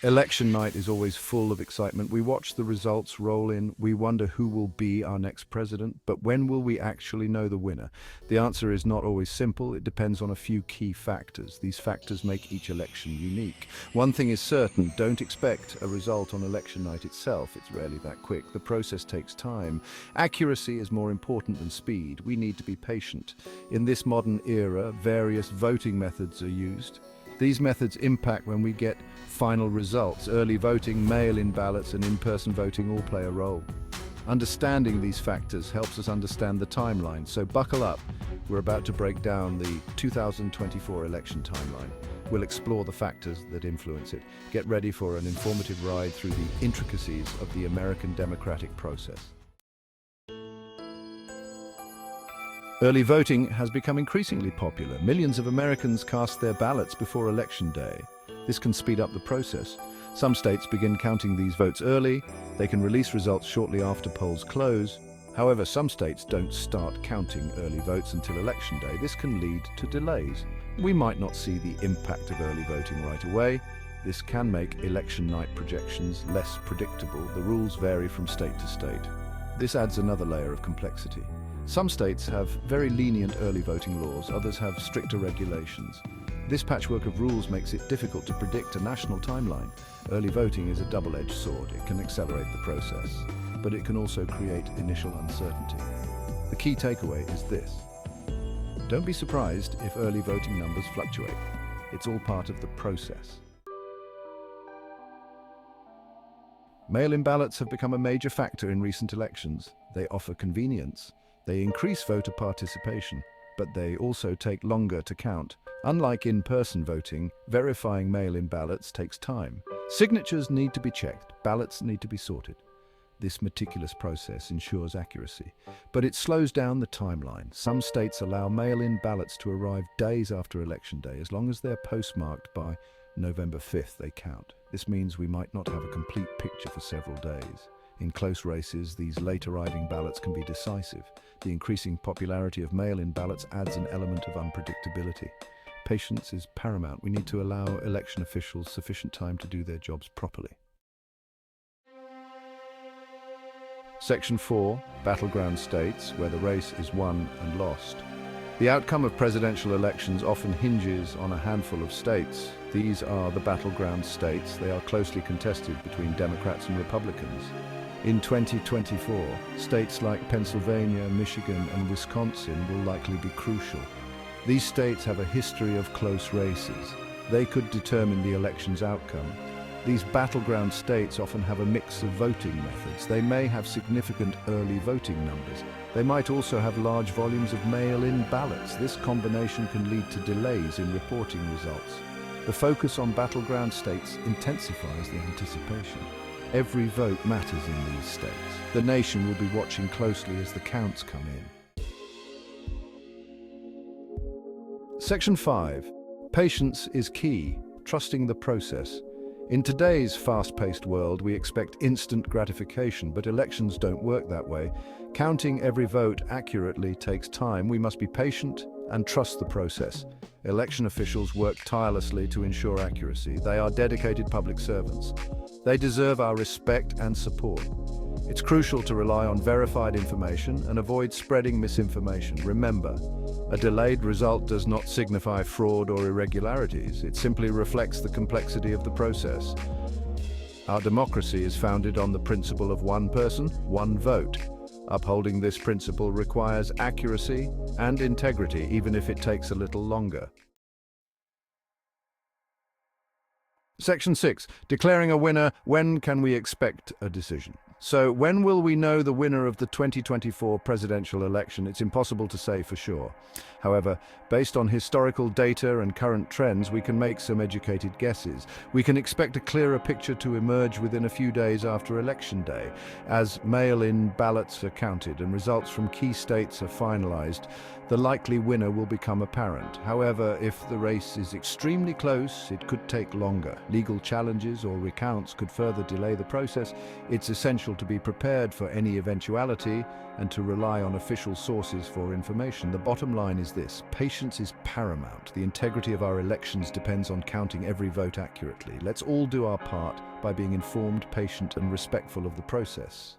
Election night is always full of excitement. We watch the results roll in. We wonder who will be our next president. But when will we actually know the winner? The answer is not always simple. It depends on a few key factors. These factors make each election unique. One thing is certain, don't expect a result on election night itself. It's rarely that quick. The process takes time. Accuracy is more important than speed. We need to be patient. In this modern era, various voting methods are used. These methods impact when we get final results. Early voting, mail-in ballots, and in-person voting all play a role. Understanding these factors helps us understand the timeline, so buckle up. We're about to break down the 2024 election timeline. We'll explore the factors that influence it. Get ready for an informative ride through the intricacies of the American democratic process. Early voting has become increasingly popular. Millions of Americans cast their ballots before Election Day. This can speed up the process. Some states begin counting these votes early. They can release results shortly after polls close. However, some states don't start counting early votes until Election Day. This can lead to delays. We might not see the impact of early voting right away. This can make election night projections less predictable. The rules vary from state to state. This adds another layer of complexity. Some states have very lenient early voting laws, others have stricter regulations. This patchwork of rules makes it difficult to predict a national timeline. Early voting is a double-edged sword. It can accelerate the process, but it can also create initial uncertainty. The key takeaway is this: don't be surprised if early voting numbers fluctuate. It's all part of the process. Mail-in ballots have become a major factor in recent elections. They offer convenience. They increase voter participation, but they also take longer to count. Unlike in-person voting, verifying mail-in ballots takes time. Signatures need to be checked, ballots need to be sorted. This meticulous process ensures accuracy, but it slows down the timeline. Some states allow mail-in ballots to arrive days after Election Day. As long as they're postmarked by November 5th, they count. This means we might not have a complete picture for several days. In close races, these late-arriving ballots can be decisive. The increasing popularity of mail-in ballots adds an element of unpredictability. Patience is paramount. We need to allow election officials sufficient time to do their jobs properly. Section 4, Battleground States, where the race is won and lost. The outcome of presidential elections often hinges on a handful of states. These are the battleground states. They are closely contested between Democrats and Republicans. In 2024, states like Pennsylvania, Michigan, and Wisconsin will likely be crucial. These states have a history of close races. They could determine the election's outcome. These battleground states often have a mix of voting methods. They may have significant early voting numbers. They might also have large volumes of mail-in ballots. This combination can lead to delays in reporting results. The focus on battleground states intensifies the anticipation. Every vote matters in these states. The nation will be watching closely as the counts come in. Section 5. Patience is key. Trusting the process. In today's fast-paced world, we expect instant gratification, but elections don't work that way. Counting every vote accurately takes time. We must be patient and trust the process. Election officials work tirelessly to ensure accuracy. They are dedicated public servants. They deserve our respect and support. It's crucial to rely on verified information and avoid spreading misinformation. Remember, a delayed result does not signify fraud or irregularities. It simply reflects the complexity of the process. Our democracy is founded on the principle of one person, one vote. Upholding this principle requires accuracy and integrity, even if it takes a little longer. Section 6. Declaring a winner. When can we expect a decision? So, when will we know the winner of the 2024 presidential election? It's impossible to say for sure. However, based on historical data and current trends, we can make some educated guesses. We can expect a clearer picture to emerge within a few days after Election Day. As mail-in ballots are counted and results from key states are finalized, the likely winner will become apparent. However, if the race is extremely close, it could take longer. Legal challenges or recounts could further delay the process. It's essential to be prepared for any eventuality and to rely on official sources for information. The bottom line is this: patience is paramount. The integrity of our elections depends on counting every vote accurately. Let's all do our part by being informed, patient, and respectful of the process.